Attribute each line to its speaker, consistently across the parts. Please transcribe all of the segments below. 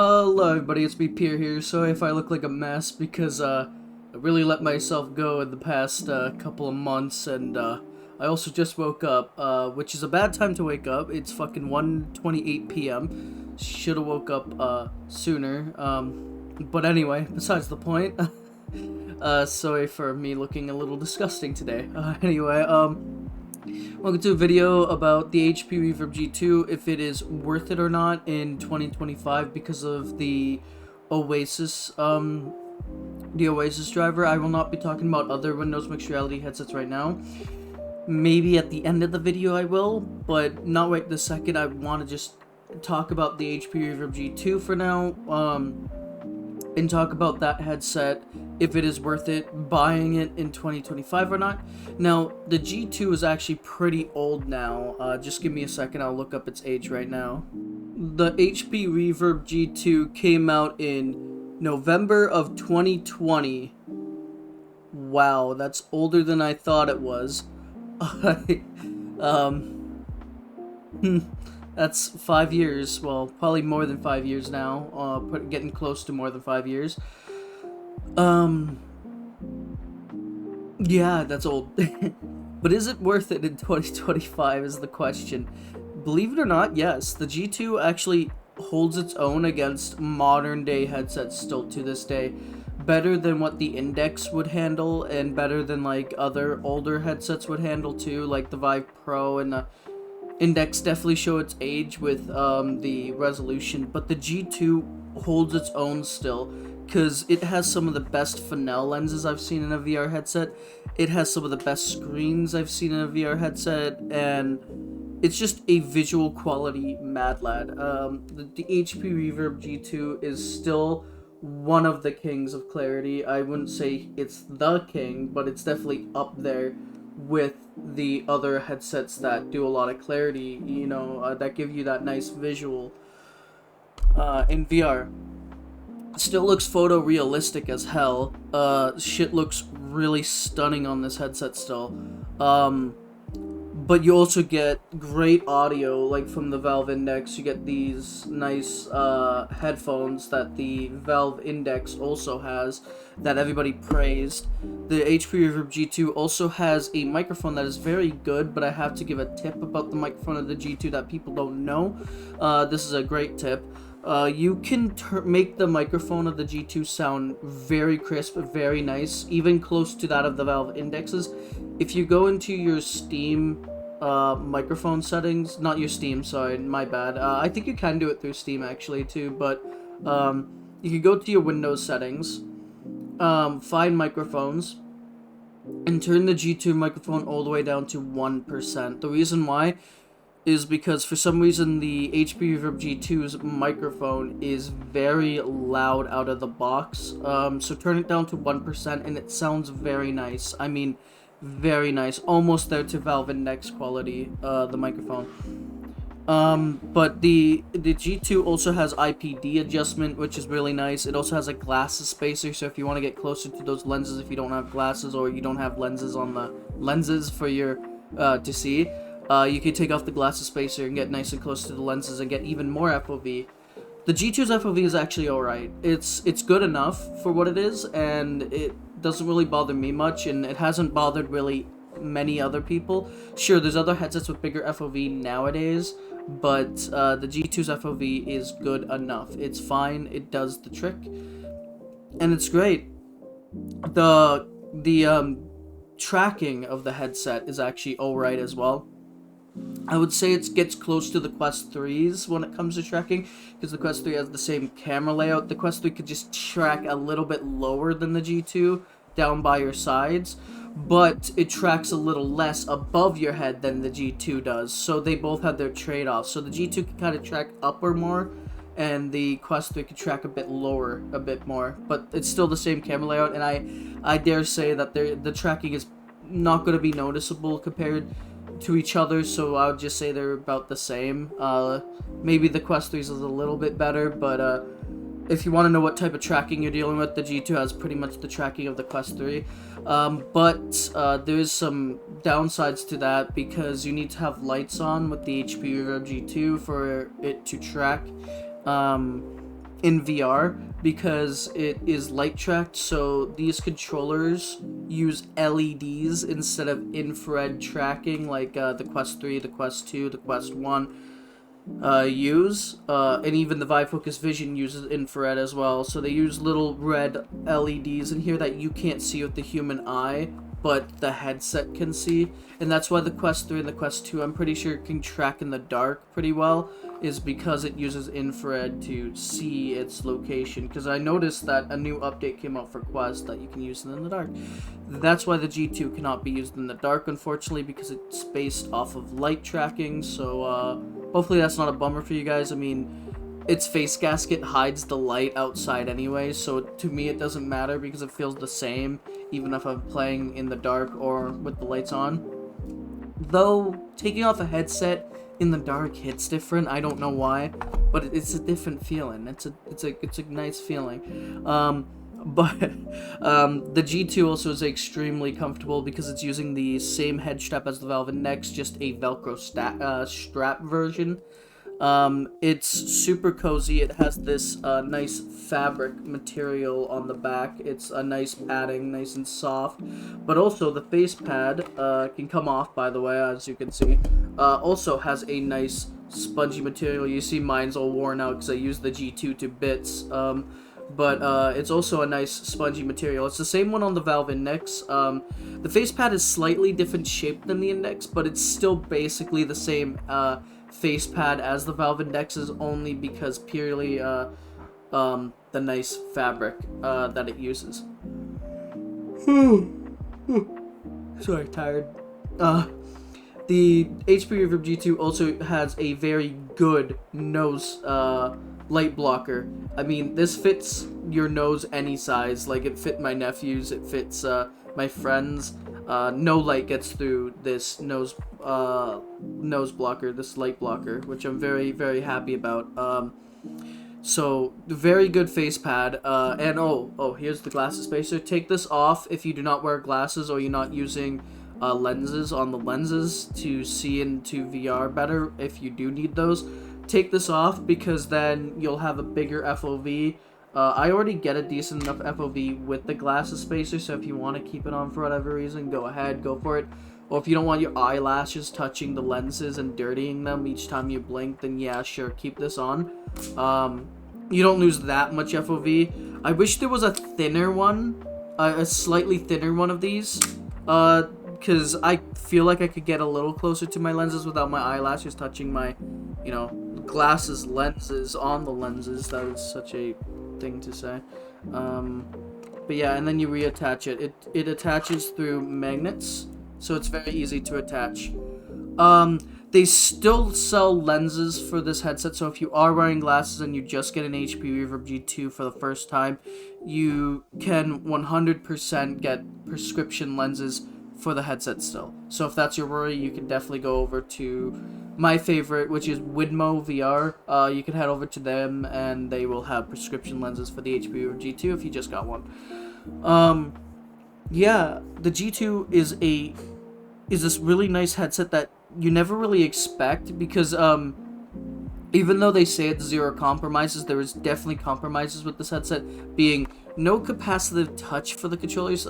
Speaker 1: Hello everybody, it's me Pierre here. Sorry if I look like a mess because I really let myself go in the past couple of months, and I also just woke up, which is a bad time to wake up. It's fucking 1:28 p.m. Should have woke up sooner. But anyway, besides the point. Sorry for me looking a little disgusting today. Anyway, welcome to a video about the HP Reverb G2, if it is worth it or not in 2025 because of the Oasis, driver. I will not be talking about other Windows Mixed Reality headsets right now. Maybe at the end of the video I will, but not right this second. I want to just talk about the HP Reverb G2 for now, and talk about that headset, if it is worth it buying it in 2025 or not. Now, the G2 is actually pretty old now. Just give me a second, I'll look up its age right now. The HP Reverb G2 came out in November of 2020. Wow, that's older than I thought it was. That's 5 years, well, probably more than 5 years now, getting close to more than 5 years. Yeah, that's old. But is it worth it in 2025 is the question. Believe it or not, yes, the G2 actually holds its own against modern day headsets still to this day. Better than what the Index would handle, and better than like other older headsets would handle too, like the Vive Pro and the Index definitely show its age with the resolution, but the G2 holds its own still, because it has some of the best Fresnel lenses I've seen in a VR headset. It has some of the best screens I've seen in a VR headset, and it's just a visual quality mad lad. The HP Reverb G2 is still one of the kings of clarity. I wouldn't say it's the king, but it's definitely up there with the other headsets that do a lot of clarity, you know, that give you that nice visual in VR. Still looks photorealistic as hell. Shit looks really stunning on this headset still. But you also get great audio, like from the Valve Index. You get these nice headphones that the Valve Index also has, that everybody praised. The HP Reverb G2 also has a microphone that is very good, but I have to give a tip about the microphone of the G2 that people don't know. This is a great tip. You can make the microphone of the G2 sound very crisp, very nice, even close to that of the Valve Indexes. If you go into your Steam microphone settings, not your Steam, sorry, my bad. I think you can do it through Steam actually too, but you can go to your Windows settings, find microphones, and turn the G2 microphone all the way down to 1%. The reason why is because for some reason the HP Reverb G2's microphone is very loud out of the box. So turn it down to 1% and it sounds very nice. I mean, very nice. Almost there to Valve Index quality, the microphone. But the G2 also has IPD adjustment, which is really nice. It also has a glasses spacer, so if you want to get closer to those lenses, if you don't have glasses or you don't have lenses on the lenses for your to see, you can take off the glasses spacer and get nice and close to the lenses and get even more FOV. The G2's FOV is actually alright. It's good enough for what it is, and it doesn't really bother me much, and it hasn't bothered really many other people. Sure, there's other headsets with bigger FOV nowadays, but the G2's FOV is good enough. It's fine, it does the trick, and it's great. The tracking of the headset is actually alright as well. I would say it gets close to the Quest 3s when it comes to tracking, because the Quest 3 has the same camera layout. The Quest 3 could just track a little bit lower than the G2, down by your sides, but it tracks a little less above your head than the G2 does, so they both have their trade-offs. So the G2 can kind of track upper more, and the Quest 3 can track a bit lower, a bit more, but it's still the same camera layout, and I dare say that the tracking is not going to be noticeable compared to each other, so I would just say they're about the same. Maybe the Quest 3 is a little bit better, but if you want to know what type of tracking you're dealing with, the G2 has pretty much the tracking of the Quest 3. But there is some downsides to that, because you need to have lights on with the HP Reverb G2 for it to track. in VR because it is light tracked, so these controllers use LEDs instead of infrared tracking like the Quest 3, the Quest 2, the Quest 1 use, and even the Vive Focus Vision uses infrared as well. So they use little red LEDs in here that you can't see with the human eye, but the headset can see, and that's why the Quest 3 and the Quest 2, I'm pretty sure, can track in the dark pretty well, is because it uses infrared to see its location. Because I noticed that a new update came out for Quest that you can use it in the dark. That's why the G2 cannot be used in the dark, unfortunately, because it's based off of light tracking, so hopefully that's not a bummer for you guys. I mean, its face gasket hides the light outside anyway, so to me it doesn't matter because it feels the same even if I'm playing in the dark or with the lights on. Though taking off a headset in the dark hits different. I don't know why, but it's a different feeling. It's a nice feeling. But the G2 also is extremely comfortable because it's using the same head strap as the Valve Index, just a Velcro strap version. It's super cozy. It has this nice fabric material on the back. It's a nice padding, nice and soft. But also the face pad can come off, by the way, as you can see. Also has a nice spongy material. You see mine's all worn out because I used the G2 to bits. But it's also a nice spongy material. It's the same one on the Valve Index. The face pad is slightly different shape than the Index, but it's still basically the same face pad as the Valve Index, is only because purely the nice fabric that it uses. Sorry, tired. The HP Reverb G2 also has a very good nose light blocker. I mean, this fits your nose any size. Like, it fit my nephew's, it fits my friends. No light gets through this nose blocker, this light blocker, which I'm very, very happy about. So, very good face pad. And here's the glasses spacer. Take this off if you do not wear glasses or you're not using lenses on the lenses to see into VR better. If you do need those, take this off because then you'll have a bigger FOV. I already get a decent enough FOV with the glasses spacer, so if you want to keep it on for whatever reason, go ahead, go for it. Or if you don't want your eyelashes touching the lenses and dirtying them each time you blink, then yeah, sure, keep this on. You don't lose that much FOV. I wish there was a thinner one, a slightly thinner one of these, because I feel like I could get a little closer to my lenses without my eyelashes touching my, glasses lenses on the lenses. That is such a thing to say. But yeah, and then you reattach it. It attaches through magnets, so it's very easy to attach. They still sell lenses for this headset, so if you are wearing glasses and you just get an HP Reverb G2 for the first time, you can 100% get prescription lenses for the headset still. So if that's your worry, you can definitely go over to my favorite, which is Widmo VR. You can head over to them and they will have prescription lenses for the HP Reverb G2 if you just got one. Yeah, the G2 is this really nice headset that you never really expect, because even though they say it's zero compromises, there is definitely compromises with this headset, being no capacitive touch for the controllers.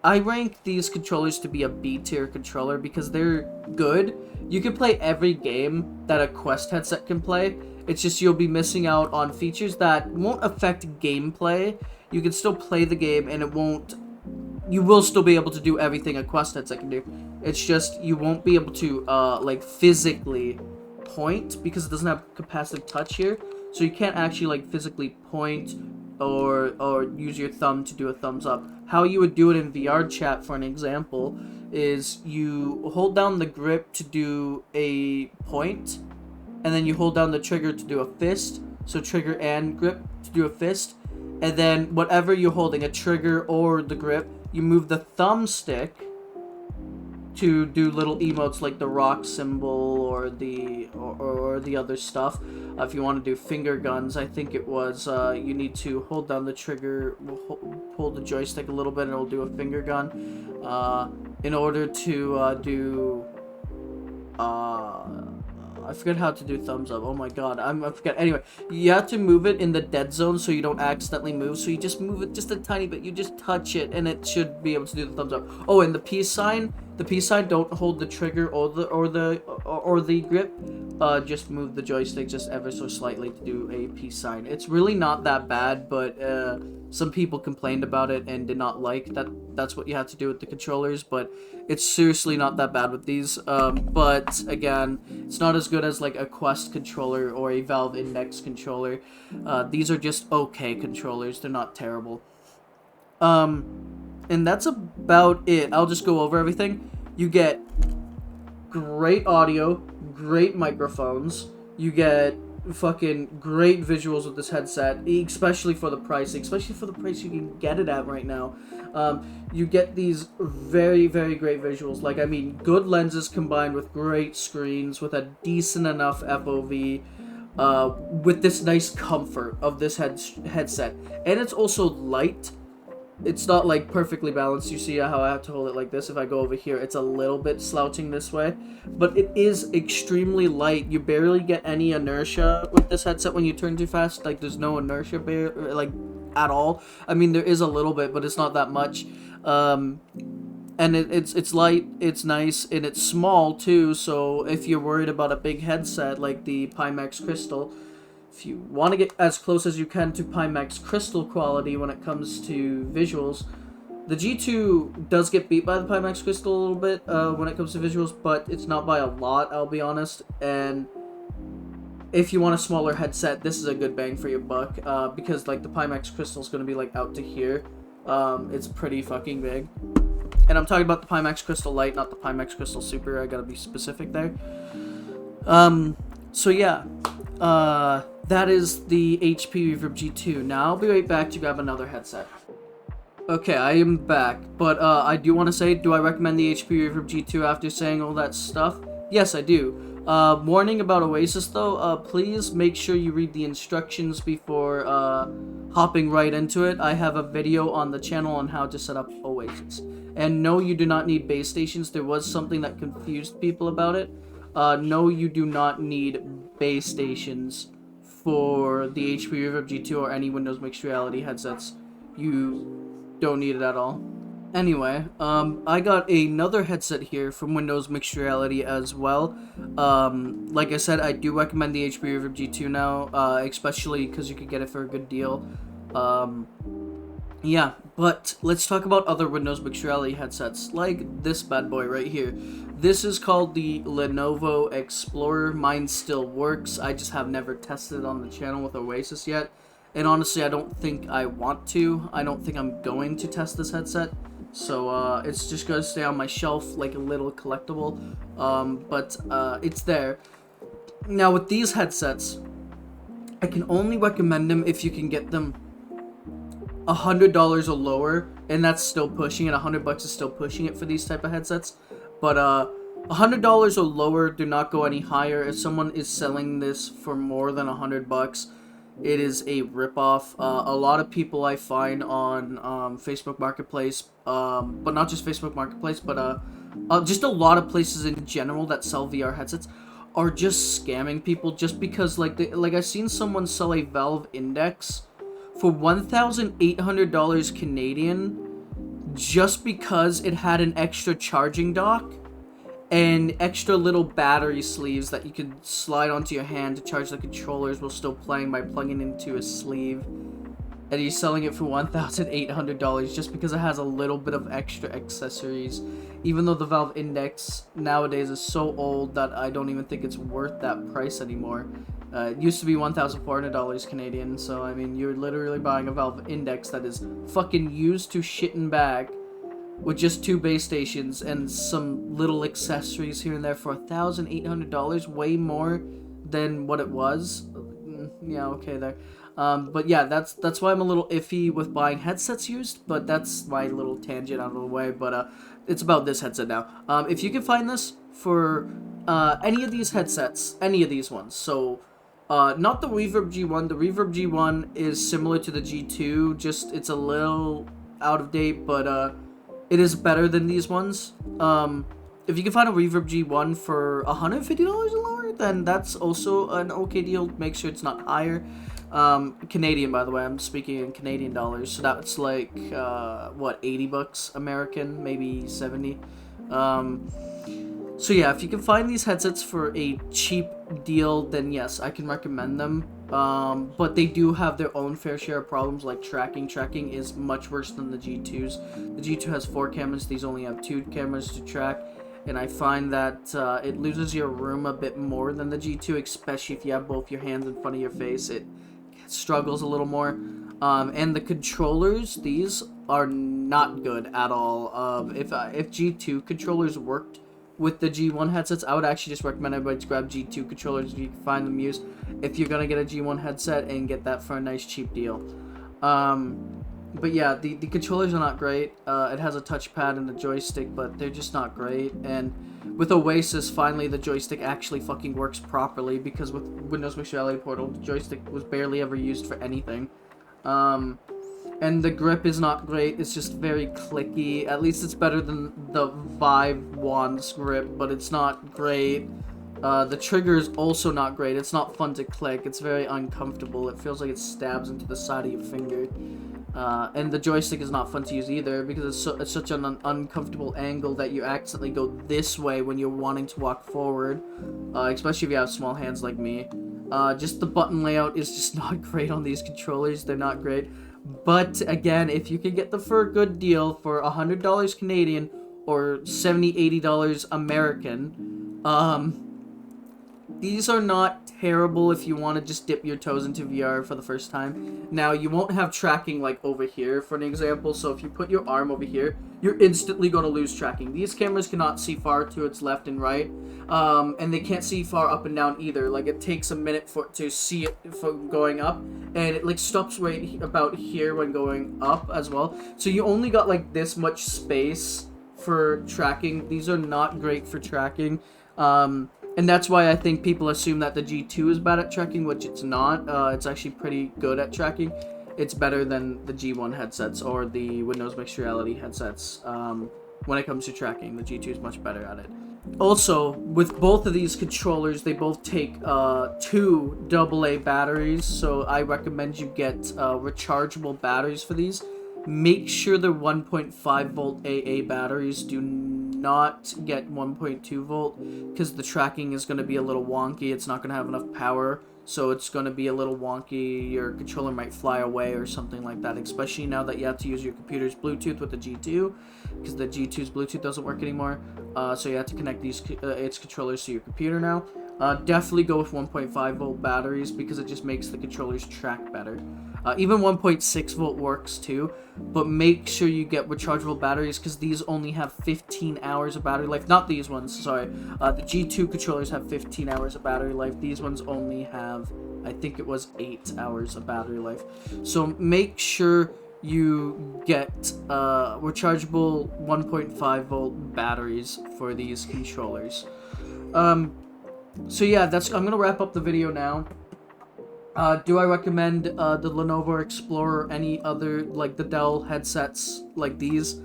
Speaker 1: I rank these controllers to be a B tier controller because they're good. You can play every game that a Quest headset can play. It's just you'll be missing out on features that won't affect gameplay. You can still play the game and you will still be able to do everything a Quest headset can do. It's just you won't be able to like physically point because it doesn't have capacitive touch here. So you can't actually like physically point or use your thumb to do a thumbs up. How you would do it in VR chat, for an example, is you hold down the grip to do a point, and then you hold down the trigger to do a fist. So trigger and grip to do a fist. And then whatever you're holding, a trigger or the grip, you move the thumbstick to do little emotes like the rock symbol or the other stuff. If you want to do finger guns, I think it was you need to hold down the trigger, hold the joystick a little bit, and it'll do a finger gun. In order to do I forget how to do thumbs up. Oh my god, I forget. Anyway, you have to move it in the dead zone so you don't accidentally move. So you just move it just a tiny bit. You just touch it, and it should be able to do the thumbs up. Oh, and the peace sign. The peace sign. Don't hold the trigger or the grip. Just move the joystick just ever so slightly to do a peace sign. It's really not that bad, but some people complained about it and did not like that. That's what you have to do with the controllers, but it's seriously not that bad with these. But again, it's not as good as like a Quest controller or a Valve Index controller. These are just okay controllers. They're not terrible. And that's about it. I'll just go over everything. You get great audio, great microphones. You get fucking great visuals with this headset, especially for the price. Especially for the price you can get it at right now. You get these very, very great visuals. Like, I mean, good lenses combined with great screens with a decent enough FOV. With this nice comfort of this headset. And it's also light. It's not like perfectly balanced. You see how I have to hold it like this. If I go over here, it's a little bit slouching this way, but it is extremely light. You barely get any inertia with this headset when you turn too fast. Like, there's no inertia like at all. I mean, there is a little bit, but it's not that much. And it's light, it's nice, and it's small too. So if you're worried about a big headset like the Pimax Crystal, if you want to get as close as you can to Pimax Crystal quality when it comes to visuals, the G2 does get beat by the Pimax Crystal a little bit when it comes to visuals, but it's not by a lot, I'll be honest. And if you want a smaller headset, this is a good bang for your buck, because like the Pimax Crystal is going to be like out to here. It's pretty fucking big. And I'm talking about the Pimax Crystal Lite, not the Pimax Crystal Super. I gotta be specific there. So yeah. That is the HP Reverb G2. Now I'll be right back to grab another headset. Okay, I am back, but I do want to say, do I recommend the HP Reverb G2 after saying all that stuff? Yes, I do. Warning about Oasis though, please make sure you read the instructions before hopping right into it. I have a video on the channel on how to set up Oasis. And no, you do not need base stations. There was something that confused people about it. No, you do not need base stations for the HP Reverb G2 or any Windows Mixed Reality headsets. You don't need it at all. Anyway, I got another headset here from Windows Mixed Reality as well. Like I said, I do recommend the HP Reverb G2 now, especially because you could get it for a good deal. Yeah, but let's talk about other Windows Mixed Reality headsets, like this bad boy right here. This is called the Lenovo Explorer. Mine still works. I just have never tested it on the channel with Oasis yet. And honestly, I don't think I want to. I don't think I'm going to test this headset. So, it's just going to stay on my shelf like a little collectible. But it's there. Now, with these headsets, I can only recommend them if you can get them $100 or lower, and that's still pushing it. $100 is still pushing it for these type of headsets, but $100 or lower, do not go any higher. If someone is selling this for more than $100, it is a ripoff. A lot of people I find on Facebook Marketplace, but not just Facebook Marketplace, but just a lot of places in general that sell VR headsets are just scamming people just because like I've seen someone sell a Valve Index for $1,800 Canadian just because it had an extra charging dock and extra little battery sleeves that you could slide onto your hand to charge the controllers while still playing by plugging into a sleeve. And he's selling it for $1,800 just because it has a little bit of extra accessories. Even though the Valve Index nowadays is so old that I don't even think it's worth that price anymore. It used to be $1,400 Canadian, so I mean, you're literally buying a Valve Index that is fucking used to shit and bag with just 2 base stations and some little accessories here and there for $1,800, way more than what it was. Yeah, okay there. But yeah, that's why I'm a little iffy with buying headsets used, but that's my little tangent out of the way. But it's about this headset now. If you can find this for any of these headsets, any of these ones, so not the Reverb G1. The Reverb G1 is similar to the G2, just it's a little out of date, but it is better than these ones. If you can find a Reverb G1 for $150 or lower, then that's also an okay deal. Make sure it's not higher. Canadian, by the way, I'm speaking in Canadian dollars, so that's like, what, 80 bucks American, maybe 70. So yeah, if you can find these headsets for a cheap deal, then yes, I can recommend them. But they do have their own fair share of problems, like tracking. Tracking is much worse than the G2s. The G2 has 4 cameras, these only have 2 cameras to track. And I find that it loses your room a bit more than the G2, especially if you have both your hands in front of your face. It struggles a little more. And the controllers, these are not good at all. If G2 controllers worked with the G1 headsets, I would actually just recommend everybody to grab G2 controllers if you can find them used, if you're gonna get a G1 headset, and get that for a nice cheap deal. But yeah, the controllers are not great. It has a touchpad and a joystick, but they're just not great. And with Oasis, finally the joystick actually fucking works properly, because with Windows Mixed Reality Portal, the joystick was barely ever used for anything. And the grip is not great, it's just very clicky. At least it's better than the Vive Wand's grip, but it's not great. The trigger is also not great. It's not fun to click. It's very uncomfortable. It feels like it stabs into the side of your finger. And the joystick is not fun to use either, because it's such an uncomfortable angle that you accidentally go this way when you're wanting to walk forward, especially if you have small hands like me. Just the button layout is just not great on these controllers. They're not great. But again, if you can get them for a good deal for $100 Canadian or $70, $80 American, these are not terrible if you want to just dip your toes into VR for the first time. Now, you won't have tracking like over here, for an example. So if you put your arm over here, you're instantly going to lose tracking. These cameras cannot see far to its left and right. And they can't see far up and down either. Like, it takes a minute to see it for going up, and it like stops right about here when going up as well. So you only got like this much space for tracking. These are not great for tracking. And that's why I think people assume that the G2 is bad at tracking, which it's not. It's actually pretty good at tracking. It's better than the G1 headsets or the Windows Mixed Reality headsets. When it comes to tracking, the G2 is much better at it. Also, with both of these controllers, they both take 2 AA batteries, so I recommend you get rechargeable batteries for these. Make sure they're 1.5 volt AA batteries. Do not get 1.2 volt, because the tracking is going to be a little wonky. It's not going to have enough power, so it's going to be a little wonky. Your controller might fly away or something like that, especially now that you have to use your computer's Bluetooth with the G2, because the G2's Bluetooth doesn't work anymore. So you have to connect these its controllers to your computer now. Definitely go with 1.5 volt batteries, because it just makes the controllers track better. Even 1.6 volt works too, but make sure you get rechargeable batteries, because these only have 15 hours of battery life. Not these ones, sorry. The G2 controllers have 15 hours of battery life. These ones only have, I think it was 8 hours of battery life. So make sure you get rechargeable 1.5 volt batteries for these controllers. So yeah, I'm gonna wrap up the video now. Do I recommend the Lenovo Explorer or any other, like the Dell headsets like these?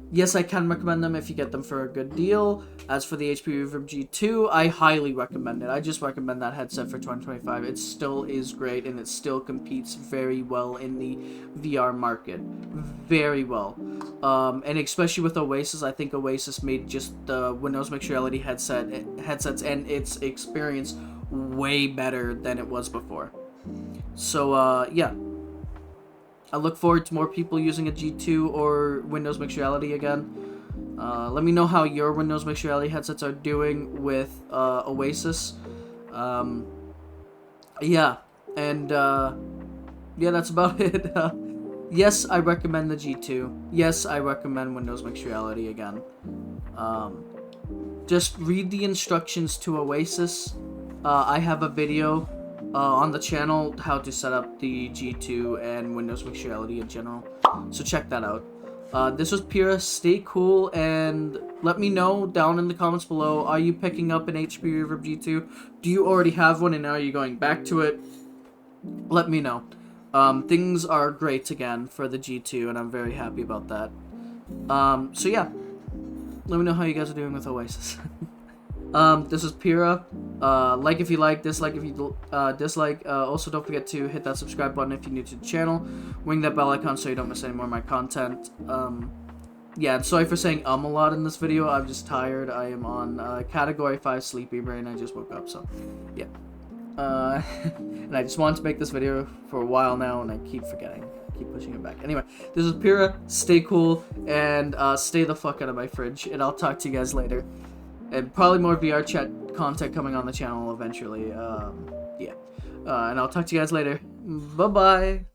Speaker 1: Yes, I can recommend them if you get them for a good deal. As for the HP Reverb G2, I highly recommend it. I just recommend that headset for 2025. It still is great, and it still competes very well in the VR market. Very well. And especially with Oasis, I think Oasis made just the Windows Mixed Reality headsets and its experience way better than it was before. So, yeah. I look forward to more people using a G2 or Windows Mixed Reality again. Let me know how your Windows Mixed Reality headsets are doing with Oasis. Yeah, and yeah, that's about it. Yes, I recommend the G2. Yes, I recommend Windows Mixed Reality again. Just read the instructions to Oasis. I have a video on the channel how to set up the G2 and Windows Mixed Reality in general, so check that out. This was Pira. Stay cool, and let me know down in the comments below, are you picking up an HP Reverb G2? Do you already have one, and are you going back to it? Let me know. Things are great again for the G2, and I'm very happy about that. So yeah, let me know how you guys are doing with Oasis. This is Pira. Like if you like, dislike if you dislike. Also, don't forget to hit that subscribe button if you're new to the channel. Ring that bell icon so you don't miss any more of my content. Yeah, sorry for saying a lot in this video. I'm just tired. I am on category 5 sleepy brain. I just woke up, so yeah. And I just wanted to make this video for a while now, and I keep forgetting. I keep pushing it back. Anyway, this is Pira. Stay cool, and stay the fuck out of my fridge, and I'll talk to you guys later. And probably more VR chat content coming on the channel eventually. Yeah. And I'll talk to you guys later. Bye-bye.